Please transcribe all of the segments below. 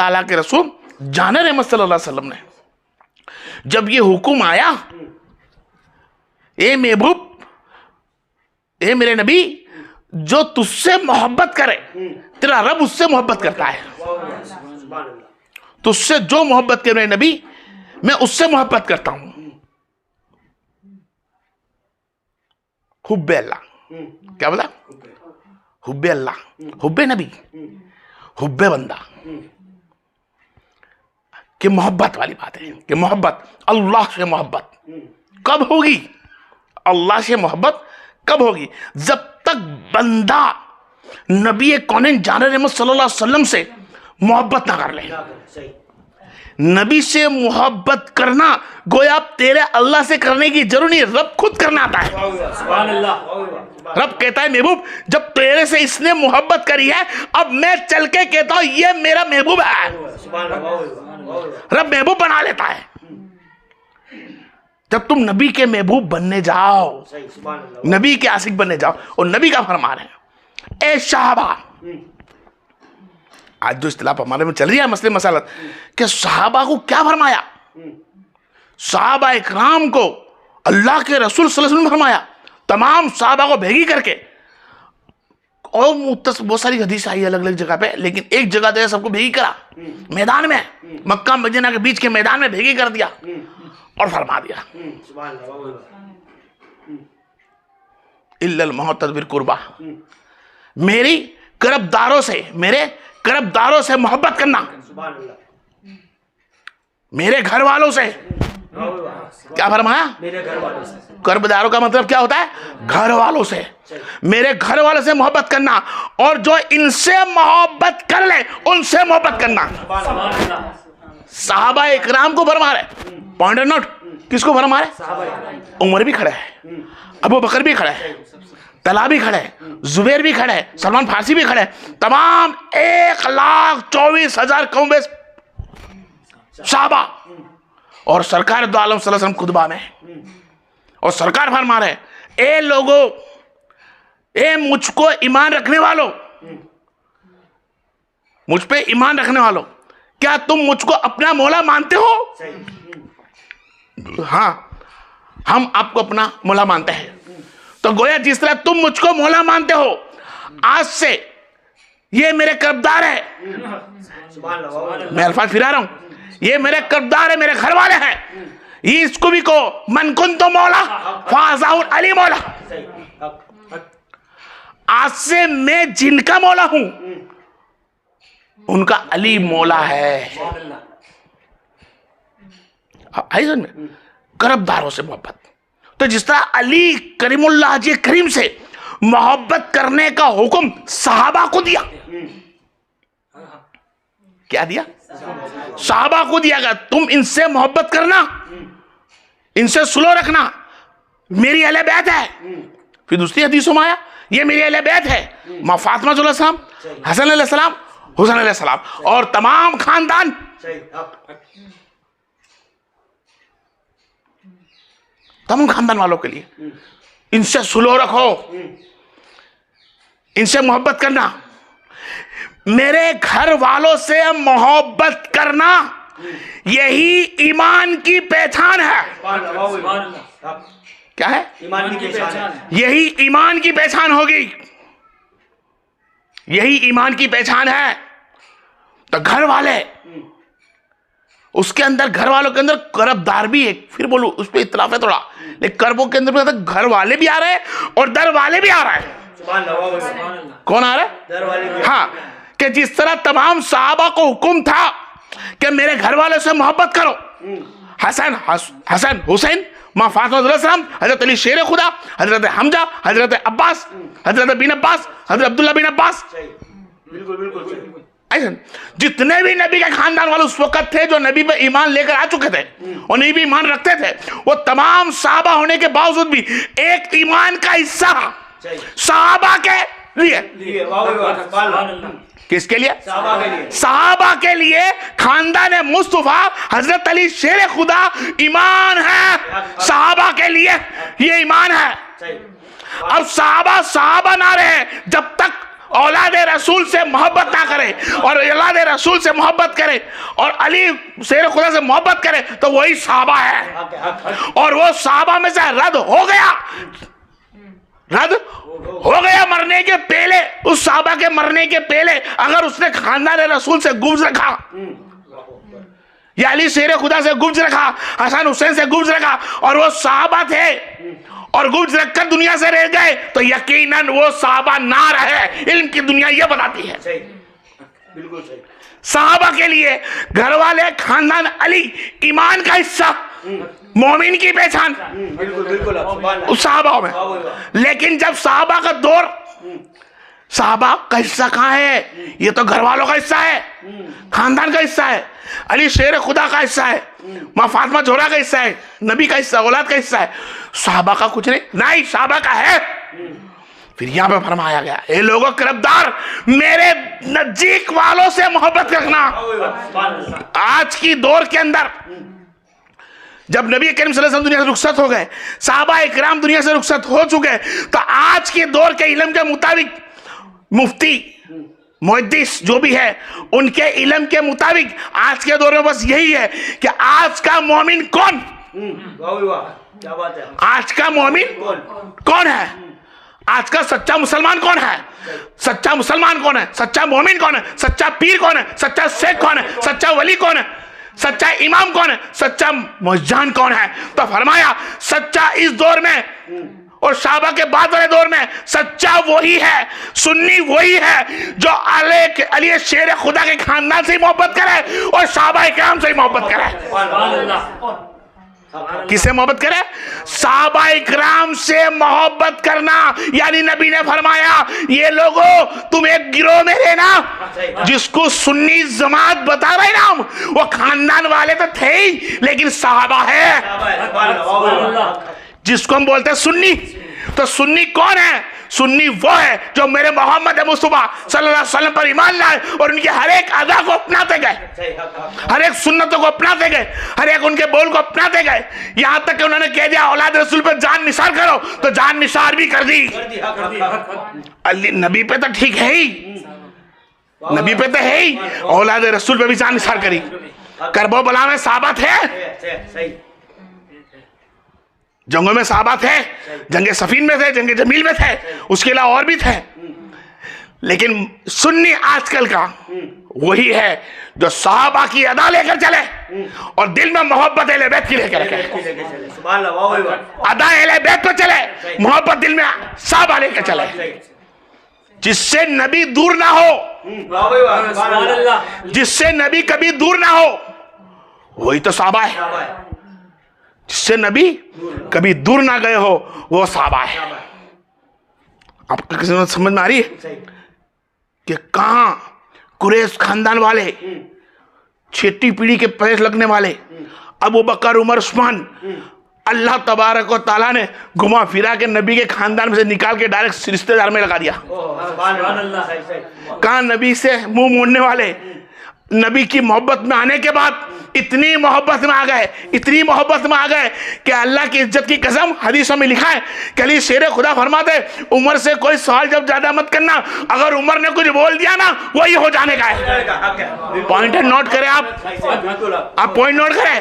ताला के रसूल जान रहमत सल्लल्लाहु अलैहि वसल्लम ने जब ये हुक्म आया, ए महबूब, ए मेरे नबी, जो तुझसे मोहब्बत करे तेरा रब उससे मोहब्बत करता है। तुझसे जो मोहब्बत करे मेरे नबी, मैं उससे मोहब्बत करता हूं। हुब्बे अल्लाह, क्या बोला? हुब्बे अल्लाह, हुब्बे नबी, हुब्बे बंदा कि मोहब्बत वाली बात है कि मोहब्बत, अल्लाह से मोहब्बत कब होगी? अल्लाह से मोहब्बत कब होगी? जब तक बंदा नबी कौनैन जान रहमत सल्लल्लाहु अलैहि वसल्लम से मोहब्बत ना कर ले। नबी से मोहब्बत करना गोया तेरे अल्लाह से करने की जरूरत नहीं, रब खुद करना आता है। रब कहता है महबूब, जब तेरे से इसने मोहब्बत करी है, अब मैं चल के कहता हूं ये मेरा महबूब है। रब महबूब बना लेता है। जब तुम नबी के महबूब बनने जाओ, नबी के आशिक बनने जाओ, और नबी का फरमान है, ए सहाबा, आज जो इस्तिलाह हमारे में चल रही है मसले मसालत कि सहाबा को क्या फरमाया? सहाबा इकराम को अल्लाह के रसूल सल्लल्लाहु अलैहि वसल्लम ने फरमाया, तमाम सहाबा को भेगी करके। और बहुत सारी हदीस आई अलग अलग जगह पे, लेकिन एक जगह तो सबको भेगी करा, मैदान में, मक्का मदीना के बीच के मैदान में भेगी कर दिया और फरमा दिया, इल्लल मोहब्बत बिल कुर्बा, मेरी करबदारों से, मेरे करबदारों से मोहब्बत करना, मेरे घर वालों से। क्या फरमाया? मेरे घर वालों से। करबदारों का मतलब क्या होता है? घर वालों से। मेरे घर वालों से मोहब्बत करना, और जो इनसे मोहब्बत कर ले उनसे मोहब्बत करना। सहाबा इकराम को फरमा रहे, पॉइंट नोट, किसको फरमा रहे? उमर भी खड़ा है, अबू बकर भी खड़ा है, तला भी खड़े, जुबैर भी खड़े, सलमान फारसी भी खड़े, तमाम 1,24,000 कौम सहाबा, और सरकार दो आलम सल्लल्लाहु अलैहि वसल्लम खुतबा में, और सरकार फरमा रहे, ए लोगों, ए मुझको ईमान रखने वालों, मुझ पे ईमान रखने वालों, क्या तुम मुझको अपना मौला मानते हो? हाँ, हम आपको अपना मौला मानते हैं। तो गोया जिस तरह तुम मुझको मौला मानते हो, आज से ये मेरे कर्जदार है, मैं अल्फाज फिरा रहा हूं, ये मेरे कर्जदार है, मेरे घर वाले हैं, ये इसको भी को मन कुन तो मौला फाज़ाउल अली मौला, आज से मैं जिनका मौला हूं उनका अली मौला है। समझ में? करबदारों से मोहब्बत। तो जिस तरह अली करीमुल्लाह जी करीम से मोहब्बत करने का हुक्म सहाबा को दिया, क्या दिया? सहाबा को दिया गया, तुम इनसे मोहब्बत करना, इनसे सुलो रखना, मेरी अहले बैत है। फिर दूसरी हदीसों में आया, ये मेरी अहले बैत है, मां फातिमा अलैहिस्सलाम, हसन अलैहिस्सलाम, हुसैन अलैहिस्सलाम, और तमाम खानदान। तमाम खानदान वालों के लिए इनसे सुलो रखो, इनसे मोहब्बत करना, मेरे घर वालों से मोहब्बत करना, यही ईमान की पहचान है। क्या है? ईमान की पहचान। यही ईमान की पहचान होगी, यही ईमान की पहचान है। तो घर वाले, उसके अंदर घर वालों के अंदर करबदार भी है, फिर बोलूं उस पर इतलाफ है थोड़ा, लेकिन करबों के अंदर घर वाले भी आ रहे हैं और दर वाले भी आ रहे हैं। कौन आ रहा है? दर वाले। हाँ, कि जिस तरह तमाम सहाबा को हुक्म था कि मेरे घर वालों से मोहब्बत करो, हसन हुसैन, मां फातिमा अलैहिस्सलाम, हजरत अली शेर खुदा, हजरत हमजा, हजरत अब्बास, हजरत बिन अब्बास, हजरत अब्दुल्ला बिन अब्बास, बिल्कुल जितने भी नबी के खानदान वाले उस वक्त थे जो नबी पे ईमान लेकर आ चुके थे और नबी पे ईमान रखते थे, वो तमाम सहाबा होने के बावजूद भी एक ईमान का हिस्सा सहाबा के लिए। किसके लिए? सहाबा के लिए। खानदान मुस्तफा हजरत अली शेर खुदा ईमान है, सहाबा के लिए ये ईमान है। अब सहाबा ना रहे जब तक औलाद रसूल से मोहब्बत ना करे और औलाद रसूल से मोहब्बत करे और अली शेर खुदा से मोहब्बत करे तो वही सहाबा है। और वो सहाबा में से रद्द हो गया मरने के पहले। उस सहाबा के मरने के पहले अगर उसने खानदान रसूल से गुब्ज रखा या अली शेर खुदा से गुब्ज रखा, हसन हुसैन से गुब्ज रखा और वो सहाबा थे और गुब्ज रखकर दुनिया से रह गए तो यकीनन वो सहाबा ना रहे। इल्म की दुनिया ये बताती है। सही, बिल्कुल सही। सहाबा के लिए घर वाले, खानदान, अली ईमान का हिस्सा, मोमिन की पहचान उस सहाबा में। लेकिन जब सहाबा का दौर, सहाबा का हिस्सा कहाँ है? ये तो घर वालों का हिस्सा है, खानदान का हिस्सा है, अली शेर खुदा का हिस्सा है, माँ फातिमा जोहरा का हिस्सा है, नबी का हिस्सा, औलाद का हिस्सा है। सहाबा का कुछ नहीं, सहाबा का है। फिर यहां पे फरमाया गया, ए लोगों किरदार, मेरे नजदीक वालों से मोहब्बत रखना। आज की दौर के अंदर जब नबी करीम सल्लल्लाहु अलैहि वसल्लम दुनिया से रुखसत हो गए, सहाबा इकराम दुनिया से रुखसत हो चुके, तो आज के दौर के इल्म के मुताबिक मुफ्ती, मुहद्दिस जो भी है, उनके इल्म के मुताबिक आज के दौर में बस यही है कि आज का मोमिन कौन, क्या बात है, आज का मोमिन कौन है, आज का सच्चा मुसलमान कौन है, सच्चा मुसलमान कौन है, सच्चा मोमिन कौन है, सच्चा पीर कौन है, सच्चा शेख कौन है, सच्चा वली कौन है, सच्चा इमाम कौन है, सच्चा मुअज्जिन कौन है। तो फरमाया सच्चा इस दौर में और सहाबा के बाद वाले दौर में सच्चा वही है, सुन्नी वही है जो अली शेर खुदा के खानदान से मोहब्बत करे और सहाबा इकराम से मोहब्बत करे। किससे मोहब्बत करे? सहाबा इकराम से मोहब्बत करना। यानी नबी ने फरमाया, ये लोगों तुम एक गिरोह में रहना जिसको सुन्नी जमात बता रहे ना, वो खानदान वाले तो थे ही लेकिन सहाबा है जिसको हम बोलते हैं सुन्नी। तो सुन्नी कौन है? सुन्नी वो है जो मेरे मोहम्मद मुस्तफा सल्लल्लाहु अलैहि वसल्लम पर ईमान लाए और उनके हर एक अदा को अपनाते गए, हर एक सुन्नतों को अपनाते गए, हर एक उनके बोल को अपनाते गए। यहां तक कि उन्होंने कह दिया औलाद रसूल पे जान निसार करो तो जान निसार भी कर दी। अली नबी पे तो ठीक है ही, नबी पे तो है ही, औलाद रसूल पे भी जान निसार करी। करबो बला में सहाबा थे, जंगों में सहाबा थे, जंगे सफीन में थे, जंगे जमील में थे, उसके अलावा और भी थे। लेकिन सुन्नी आजकल का वही है जो सहाबा की अदा लेकर चले और दिल में मोहब्बत अहले बैत की लेकर रखे। अदा अहले बैत पे चले, मोहब्बत दिल में सहाबा लेकर चले, जिससे नबी दूर ना हो, जिससे नबी कभी दूर ना हो, वही तो सहाबा है। जिससे नबी कभी दूर ना गए हो वो सहाबा है। आपको किसी में समझ में आ रही है कि कहां कुरैश खानदान वाले, छठी पीढ़ी के पैस लगने वाले अबू बकर, उमर, उस्मान, अल्लाह तबारक व तआला ने घुमा फिरा के नबी के खानदान में से निकाल के डायरेक्ट रिश्तेदार में लगा दिया। कहां नबी से मुंह मोड़ने वाले नबी की मोहब्बत में आने के बाद इतनी मोहब्बत में आ गए, इतनी मोहब्बत में आ गए कि अल्लाह की इज्जत की कसम हदीसों में लिखा है कि अली शेर खुदा फरमाते उमर से कोई सवाल जब ज्यादा मत करना, अगर उमर ने कुछ बोल दिया ना वही हो जाने का है। पॉइंट नोट करें आप पॉइंट नोट करें।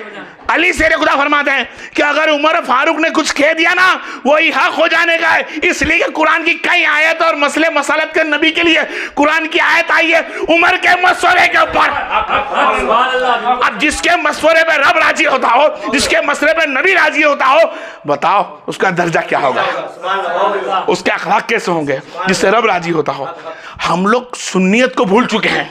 अली शेर खुदा फरमाते हैं कि अगर उमर फारूक ने कुछ कह दिया ना वही हक हो जाने का है। इसलिए कि कुरान की कई आयत और मसले मसालत के नबी के लिए कुरान की आयत आई है उमर के मशवरे के ऊपर। अब जिसके मशवरे पे रब राजी होता हो, जिसके मसले पे नबी राजी होता हो, बताओ उसका दर्जा क्या होगा, उसके अखलाक कैसे होंगे जिससे रब राजी होता हो। हम लोग सुन्नियत को भूल चुके हैं।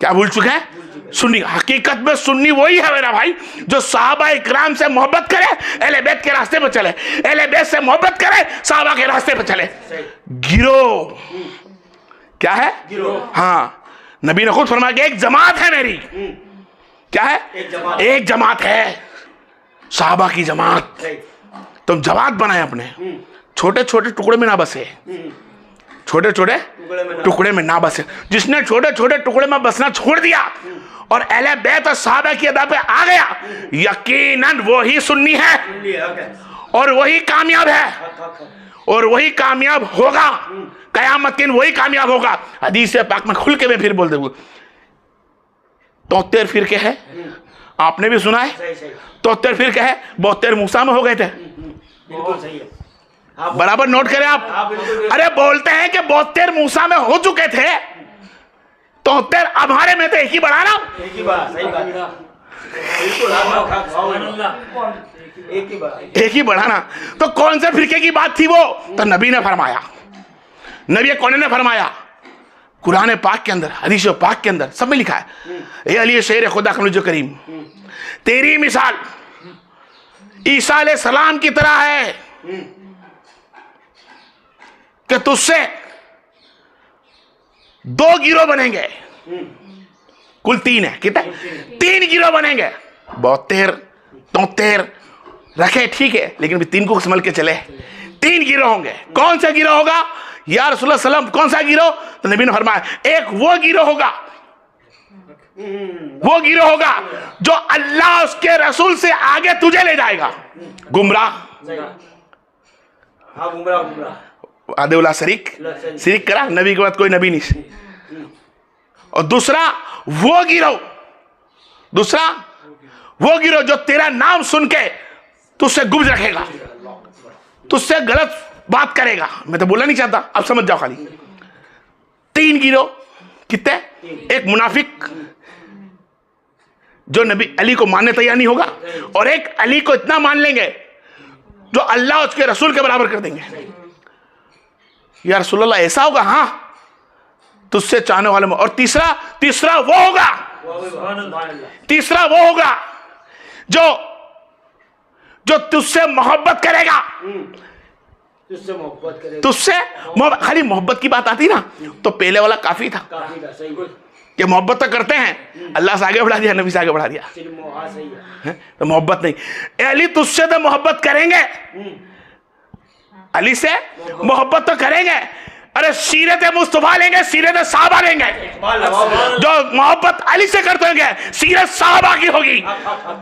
क्या भूल चुके हैं? सुन्नी। हकीकत में सुन्नी वही है मेरा भाई जो सहाबा इकराम से मोहब्बत करे, अहले बैत के रास्ते पर चले, अहले बैत से मोहब्बत करे, सहाबा के रास्ते पर चले। गिरोह क्या है? हाँ, नबी ने खुद फरमाया कि एक जमात है मेरी। क्या है? एक जमात है, सहाबा की जमात। तुम जमात बनाए अपने, छोटे छोटे टुकड़े में ना बसे, छोटे छोटे टुकड़े में ना बसे। जिसने छोटे छोटे टुकड़े में बसना छोड़ दिया और अहले बैत और सहाबा की अदा पे आ गया, यकीनन वो ही सुन्नी है और वही कामयाब है और वही कामयाब होगा, कयामत के दिन वही कामयाब होगा। हदीस पाक में खुल के मैं फिर बोल दूंगा, 73 फिरके है, आपने भी सुना है। 73 फिरके है, 72 मूसा में हो गए थे। बिल्कुल सही है, बराबर नोट करें आप। अरे बोलते हैं कि 72 मूसा में हो चुके थे, 73 अब हमारे में तो एक ही बढ़ा ना, एक ही बात, सही बात, बिल्कुल एक ही बढ़ाना। तो कौन से फिरके की बात थी वो? तो नबी ने फरमाया, नबी कौन ने फरमाया? कुरान पाक के अंदर, हदीस पाक के अंदर सब में लिखा है, ये अली शेर खुदा जो करीम, तेरी मिसाल ईसा अलैहिस्सलाम की तरह है कि तुझसे 2 गिरोह बनेंगे, कुल 3 है, कितने? 3 गिरोह बनेंगे। 72 73 रखे, ठीक है, लेकिन 3 को संभल के चले। 3 गिरोह होंगे। कौन सा गिरोह होगा या रसूलुल्लाह सल्लम? कौन सा गिरोह? तो नबी ने फरमाया, एक वो गिरोह होगा, वो गिरोह होगा जो अल्लाह उसके रसूल से आगे तुझे ले जाएगा। गुमराह, आदेउल्ला शरीक करा, नबी के बाद कोई नबी नहीं। और दूसरा वो गिरोह जो तेरा नाम सुन के तुझसे गुप्त रखेगा, तुझसे गलत बात करेगा। मैं तो बोलना नहीं चाहता, अब समझ जाओ खाली। 3 गिरोह कितने? एक मुनाफिक जो नबी अली को मानने तैयार नहीं होगा, और एक अली को इतना मान लेंगे जो अल्लाह उसके रसूल के बराबर कर देंगे। या रसूलुल्लाह ऐसा होगा? हाँ, तुझसे चाहने वाले में। और तीसरा वो होगा जो तुझसे मोहब्बत करेगा, तुझसे खाली मोहब्बत की बात आती ना, तो पहले वाला काफी था कि मोहब्बत तो करते हैं, अल्लाह से आगे बढ़ा दिया, नबी से आगे बढ़ा दिया, तो मोहब्बत नहीं। अली तुझसे तो मोहब्बत करेंगे, अली से मोहब्बत तो करेंगे। अरे सीरत मुस्तफा लेंगे, सीरत साहबा लेंगे, जो मोहब्बत अली से करते होंगे सीरत साहबा की होगी,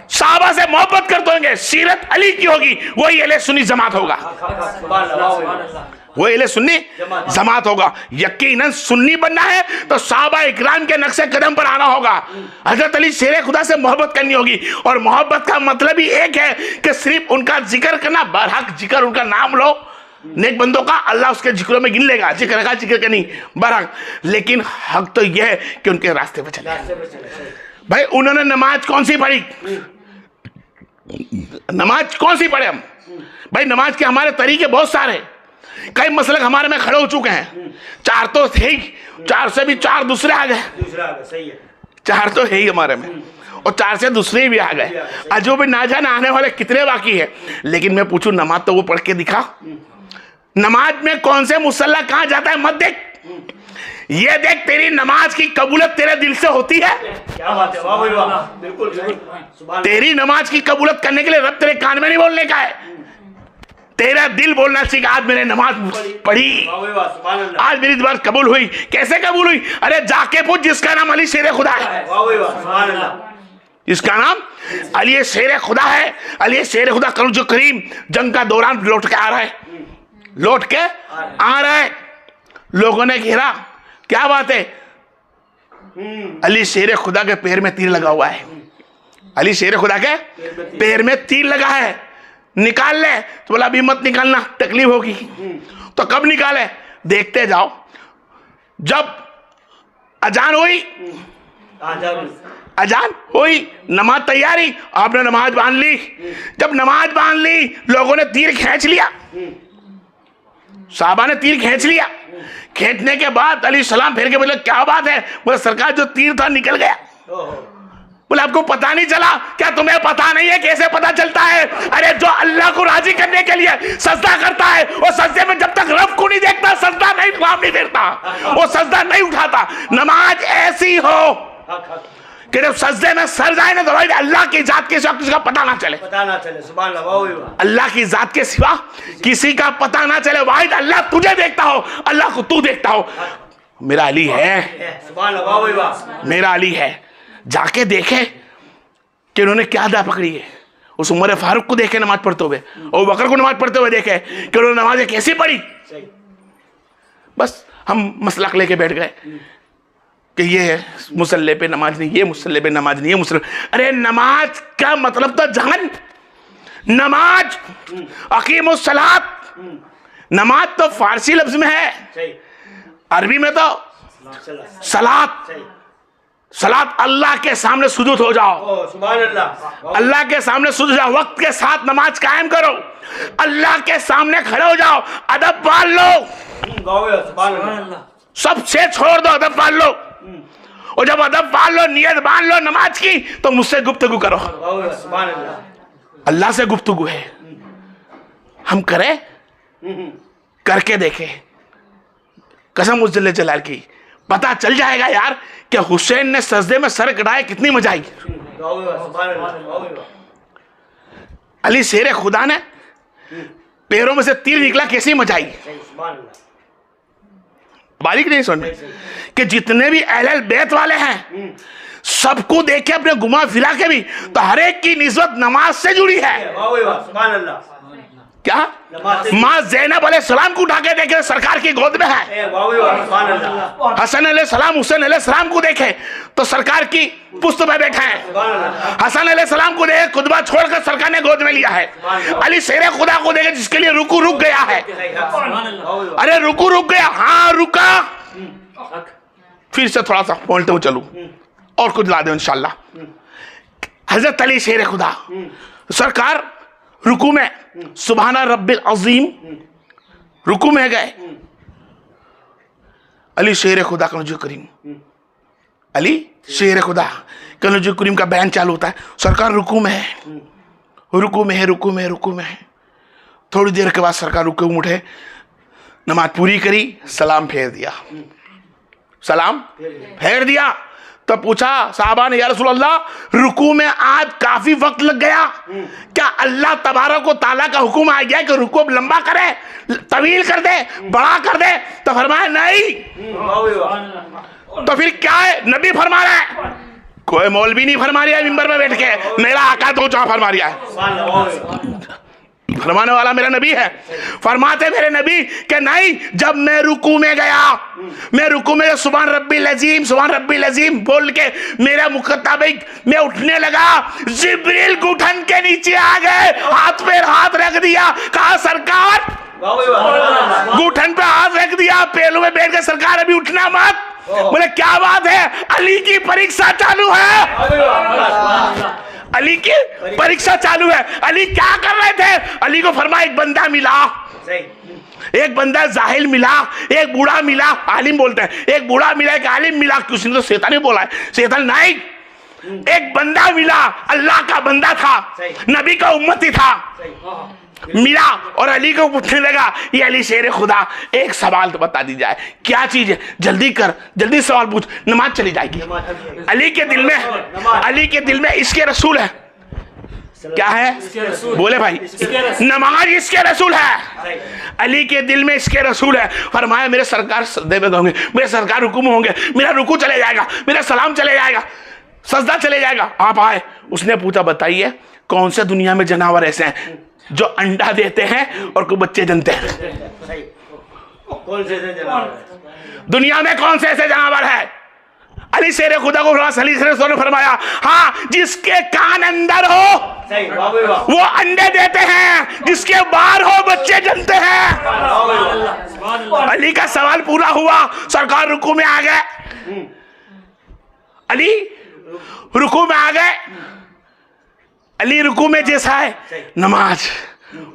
साहबा से मोहब्बत करते होंगे सीरत अली की होगी। वही अहले सुन्नी जमात होगा, वो अहले सुन्नी जमात होगा। यकीनन सुन्नी बनना है तो साहबा इकराम के नक्शे कदम पर आना होगा। हजरत अली शेर खुदा से मोहब्बत करनी होगी, और मोहब्बत का मतलब ही एक है कि सिर्फ उनका जिक्र करना, बरहक जिक्र, उनका नाम लो, नेक बंदों का अल्लाह उसके जिक्रों में गिन लेगा, जिक्र का जिक्र करनी बरहक, लेकिन हक तो यह है कि उनके रास्ते पर चले। भाई उन्होंने नमाज कौन सी पढ़ी? नमाज कौन सी पढ़े हम? भाई नमाज के हमारे तरीके बहुत सारे, कई मसलक हमारे में खड़े हो चुके हैं। 4 तो थे ही, 4 से भी 4 दूसरे आ गए, 4 तो है ही हमारे में, और 4 से दूसरे भी आ गए। अजो भी ना जाने आने वाले कितने बाकी है। लेकिन मैं पूछूं, नमाज तो वो पढ़ के दिखा। नमाज में कौन से मुसल्ला कहां जाता है मत देख, ये देख तेरी नमाज की कबूलत तेरे दिल से होती है। क्या बात है, वाह भाई वाह, बिल्कुल सही। तेरी नमाज की कबूलत करने के लिए रब तेरे कान में नहीं बोलने का है, तेरा दिल बोलना चाहिए, आज मैंने नमाज पढ़ी, आज मेरी नमाज कबूल हुई। कैसे कबूल हुई? अरे जाके पूछ जिसका नाम अली शेर खुदा है, जिसका नाम अली शेर खुदा है। अली शेर खुदा करूं जो करीम जंग का दौरान लौट के आ रहा है, लौट के आ रहा है। लोगों ने घेरा, क्या बात है? अली शेर खुदा के पैर में तीर लगा हुआ है, अली शेर खुदा के पैर में तीर लगा है, निकाल ले। तो बोला अभी मत निकालना, तकलीफ होगी। तो कब निकाले? देखते जाओ। जब अजान हुई, अजान हुई, नमाज तैयारी, आपने नमाज बांध ली। जब नमाज बांध ली, लोगों ने तीर खींच लिया, साहबा ने तीर खींच लिया। खींचने के बाद अली सलाम फेर के बोले क्या बात है? बोले सरकार जो तीर था निकल गया। बोले आपको पता नहीं चला क्या? तुम्हें पता नहीं है? कैसे पता चलता है? अरे जो अल्लाह को राजी करने के लिए सजदा करता है, वो सजदे में जब तक रब को नहीं देखता सजदा नहीं फेरता, वो सजदा नहीं उठाता। नमाज ऐसी हो कि जब सजदे में सर जाए ना तो भाई अल्लाह की जात के सिवा किसी का पता ना चले, सुभान अल्लाह, अल्लाह की जात के सिवा किसी का पता ना चले। वाहिद अल्लाह तुझे देखता हो, अल्लाह को तू देखता हो। मेरा अली है, सुभान अल्लाह, मेरा अली है। जाके देखे कि उन्होंने क्या दा पकड़ी है। उस उमर फारूक को देखे नमाज पढ़ते हुए, और बकर को नमाज पढ़ते हुए देखे कि उन्होंने नमाजें कैसी पढ़ी। बस हम मसलक लेके बैठ गए कि ये मुसल्ले पे नमाज नहीं, ये मुसल्ले पे नमाज नहीं, ये मुसल्ले। अरे नमाज का मतलब तो जान, नमाज अकीमुस सलात, नमाज तो फारसी लफ्ज में है, अरबी में तो सलात। सलात अल्लाह के सामने सुजूद हो जाओ, सुभान अल्लाह, अल्लाह के सामने सुजूद जाओ, वक्त के साथ नमाज कायम करो, अल्लाह के सामने खड़े हो जाओ, अदब पाल लो, सुभान अल्लाह, सबसे छोड़ दो, अदब पाल लो। और जब अदब पाल लो, नियत बांध लो नमाज की, तो मुझसे गुफ्तगू करो। सुभान अल्लाह, अल्लाह से गुफ्तगू है, हम करें, करके देखें। कसम उस जल्ले जलाल की, पता चल जाएगा यार कि हुसैन ने सजदे में सर कटाए, कितनी मजा आई। अली शेर खुदा ने पैरों में से तीर निकला, कैसी मजा आई। बारीक नहीं सुनने कि जितने भी अहले बैत वाले हैं सबको देखे अपने घुमा फिरा के भी, तो हर एक की निस्बत नमाज से जुड़ी है। क्या माँ ज़ैनब अलैहिस्सलाम को उठा के देखे सरकार की गोद में है, हसन अलैहिस्सलाम हुसैन अलैहिस्सलाम को देखे तो सरकार की पुश्त में बैठे हैं, हसन अलैहिस्सलाम को देखे खुतबा छोड़कर सरकार ने गोद में लिया है। अली शेर खुदा को देखे जिसके लिए रुकू रुक गया है। अरे रुकू रुक गया, हाँ रुका। फिर से थोड़ा सा बोलते हुए चलूं और कुछ ला दो इंशाल्लाह। हजरत अली शेर खुदा सरकार रुकू में सुबहाना रब्बिल अजीम रुकू में गए। अली शेर खुदा का नजूर करीम, अली शेर खुदा का नजूर करीम का बयान चालू होता है। सरकार रुकू में है, रुकू में है, रुकू में है, रुकू में है। थोड़ी देर के बाद सरकार रुकू में उठे, नमाज पूरी करी, सलाम फेर दिया, सलाम फेर दिया। तो पूछा साहबा ने, या रसूल अल्लाह रुकू में आज काफी वक्त लग गया, क्या अल्लाह तबारक व तआला का हुक्म आ गया कि रुकू लंबा करे, तवील कर दे, बड़ा कर दे? तो फरमाया नहीं। तो फिर क्या है? नबी फरमा रहा है, कोई मौलवी नहीं फरमा रहा है मिंबर में बैठ के, मेरा आका तो जहां फरमा रहा है, फरमाने वाला मेरा नबी है। फरमाते मेरे नबी कि नहीं, जब मैं रुकू में गया, मैं रुकू में सुभान रब्बिल अजीम, सुभान रब्बिल अजीम बोल के मेरे मुताबिक मैं उठने लगा, जिब्रील घुटन के नीचे आ गए, हाथ पे हाथ रख दिया, कहा सरकार, घुटन पे हाथ रख दिया, पहलू में बैठ के सरकार अभी उठना मत। बोले क्या बात है? अली की परीक्षा चालू है, अली की परीक्षा चालू है। अली क्या कर रहे थे? अली को फरमाया एक बंदा मिला, एक बंदा जाहिल मिला, एक बूढ़ा मिला, आलिम बोलते हैं, एक बूढ़ा मिला, एक आलिम मिला। किसी ने तो शैतान ही बोला है, शैतान नहीं, एक बंदा मिला, अल्लाह का बंदा था, नबी का उम्मती था, मिला और अली को पूछने लगा, ये अली शेर खुदा एक सवाल तो बता दी जाए, क्या चीज है? जल्दी कर, जल्दी सवाल पूछ, नमाज चली जाएगी। अली के दिल में, अली के दिल में इसके रसूल है। क्या है? बोले भाई, नमाज इसके रसूल है, अली के दिल में इसके रसूल है। फरमाया मेरे सरकार सजदे में होंगे, मेरे सरकार रुकू में होंगे, मेरा रुकू चले जाएगा, मेरा सलाम चले जाएगा, सजदा चले जाएगा। आप आए, उसने पूछा बताइए कौन से दुनिया में जानवर ऐसे हैं जो अंडा देते हैं और कोई बच्चे जनते हैं? कौन से दुनिया में कौन से ऐसे जानवर है? अली शेर खुदा को अली शेर ने फरमाया, हाँ जिसके कान अंदर हो वो अंडे देते हैं, जिसके बाहर हो बच्चे जनते हैं। अली का सवाल पूरा हुआ, सरकार रुकू में आ गए, अली रुकू में आ गए। अली रुकू में जैसा है नमाज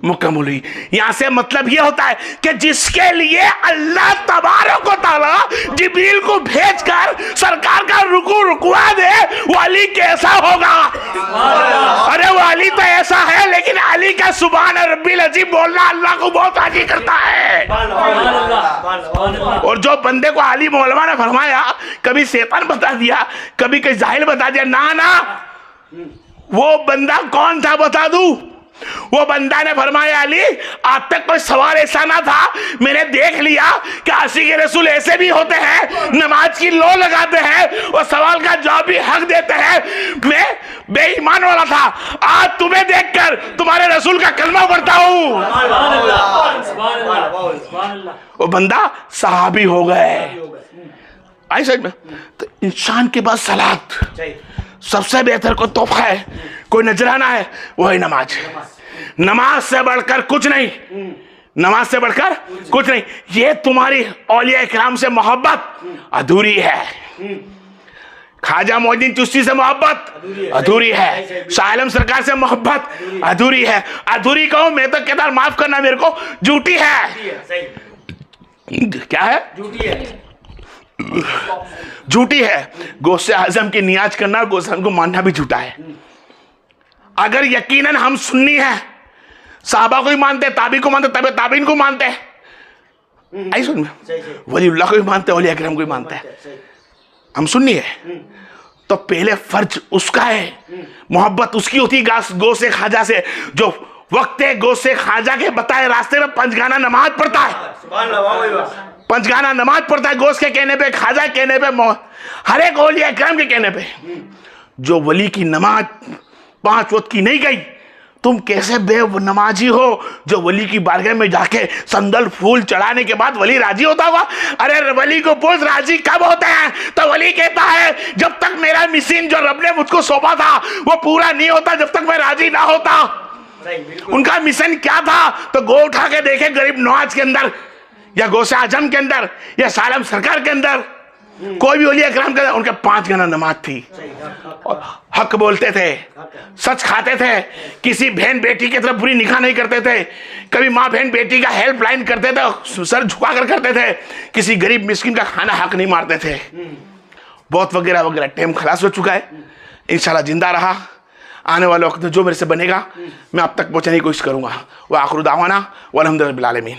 मुकम्मल हुई। यहां से मतलब यह होता है कि जिसके लिए अल्लाह तबारक व तआला जिब्रील को भेजकर सरकार का रुकू रुकवा दे, वो अली कैसा होगा? अरे वो अली तो ऐसा है, लेकिन अली का सुभान रब्बिल अजीम बोलना अल्लाह को बहुत राजी करता है। और जो बंदे को अली मौलवा ने फरमाया, कभी शैतान बता दिया, कभी कोई जाहिल बता दिया, ना ना, वो बंदा कौन था बता दूं? वो बंदा ने फरमाया, अली आज तक कोई सवाल ऐसा ना था, मैंने देख लिया कि आशिक रसूल ऐसे भी होते हैं, नमाज की लो लगाते हैं और सवाल का जवाब भी हक देते हैं। मैं ईमान वाला था, आज तुम्हें देखकर तुम्हारे रसूल का कलमा पढ़ता हूं। वो बंदा सहाबी हो गए। आई समझ में? तो इंसान के पास सलात सबसे बेहतर को तोहफा है, कोई नजराना है, वही नमाज। नमाज से बढ़कर कुछ नहीं, नमाज से बढ़कर कुछ नहीं। ये तुम्हारी औलिया इकराम से मोहब्बत अधूरी है, ख्वाजा मोइनुद्दीन चिश्ती से मोहब्बत अधूरी है, शाह आलम सरकार से मोहब्बत अधूरी है। अधूरी कहूं मैं तो कहता, माफ करना मेरे को, झूठी है। क्या है? झूठी है। गौसे आजम की नियाज करना, गौसे आजम को मानना भी झूठा है। अगर यकीनन हम सुन्नी हैं, साहबा को ही मानते, ताबी को मानते, तबे ताबीन को मानते, आई सुन में वलीउल्लाह को भी मानते, औलिया किराम को भी मानते हैं, हम सुन्नी है, तो पहले फर्ज उसका है, मोहब्बत उसकी होती गौसे ख्वाजा से, जो वक्त गौसे ख्वाजा के बताए रास्ते में पंचगाना नमाज पढ़ता है, पंचगाना नमाज पढ़ता है, गौस के कहने पे, ख्वाजा के कहने पे, हर एक औलिया किराम के कहने पे। जो वली की नमाज 5 वक्त की नहीं गई, तुम कैसे बेनमाजी हो जो वली की बारगाह में जाके संदल फूल चढ़ाने के बाद वली राजी होता होगा? अरे वली को पूछ राजी कब होते हैं? तो वली कहता है जब तक मेरा मिशन जो रब ने मुझको सौंपा था वो पूरा नहीं होता, जब तक मैं राजी ना होता। उनका मिशन क्या था? तो गो उठा के देखे गरीब नवाज के अंदर, या गौसे आजम के अंदर, या शाह आलम सरकार के अंदर, कोई भी औलिया किराम के अंदर उनके 5 गाना नमाज थी, और हक बोलते थे, सच खाते थे, किसी बहन बेटी की तरफ बुरी निगाह नहीं करते थे, कभी माँ बहन बेटी का हेल्पलाइन करते थे, सर झुका कर करते थे, किसी गरीब मिस्किन का खाना हक नहीं मारते थे। बहुत वगैरह वगैरह। टाइम खलास हो चुका है, इंशाल्लाह जिंदा रहा आने वाले वक्त में जो मेरे से बनेगा मैं आप तक पहुंचाने की कोशिश करूंगा। व आखिर दावाना वल्हम्दुलिल्लाहि रब्बिल आलमीन।